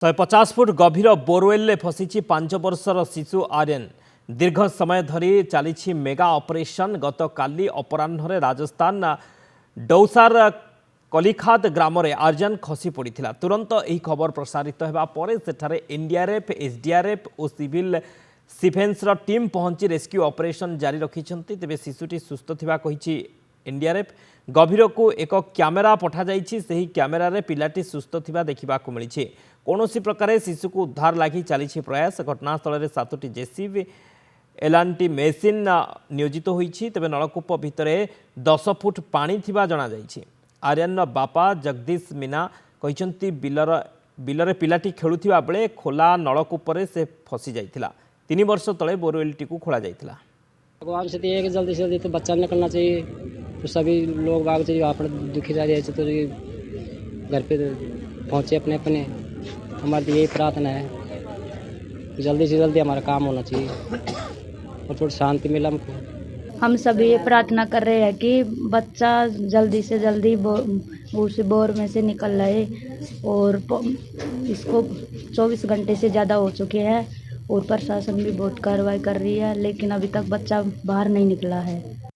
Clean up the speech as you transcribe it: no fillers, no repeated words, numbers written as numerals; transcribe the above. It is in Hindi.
150 फुट गभीर बोरवेल फसी 5 वर्षर शिशु आर्यन दीर्घ समय धरी चली मेगा ऑपरेशन। गत काली अपराह्न राजस्थान डौसार कलिखाद ग्राम में आर्यन खसी पड़ा। तुरंत यह खबर प्रसारित होगा पर सेठारे एनडीआरएफ, एसडीआरएफ और सिविल डिफेन्स टीम पहुंची रेस्क्यू ऑपरेशन जारी रखिंट। तेज शिशुटी सुस्थ थिबा कहिछि एनडीआरएफ। गभीर को एक कैमेरा पठा जाइछि, सेही कैमेरारे पिलाटी सुस्थ थिबा देखिबाकु मिलिछि। कौनसी प्रकार शिशु को उद्धार लगी चली प्रयास। घटनास्थल में 7टी जेसीबी एलएनटी मेसीन नियोजित होइछि। तेबे नलकूप भितर 10 फुट पानी थिबा जणा जाइछि। आर्यन बापा जगदीश मीना कहिसंती बिलरे पिलाटी खेलुथिबा बेले खोला नलकूपरे से फसी जाइथिला। 3 वर्ष तले बोरवेलटी को खोला जाइथिला। भगवान से ये है कि जल्दी से जल्दी तो बच्चा निकलना चाहिए। तो सभी लोग बाग चाहिए वहाँ पर दुखी जा रहे हैं तो घर पे पहुँचे अपने अपने। हमारी यही प्रार्थना है कि जल्दी से जल्दी हमारा काम होना चाहिए और थोड़ी शांति मिला हमको। हम सभी ये प्रार्थना कर रहे हैं कि बच्चा जल्दी से जल्दी उस बोर में से निकल रहे और इसको 24 घंटे से ज़्यादा हो चुके हैं और प्रशासन भी बहुत कार्रवाई कर रही है, लेकिन अभी तक बच्चा बाहर नहीं निकला है।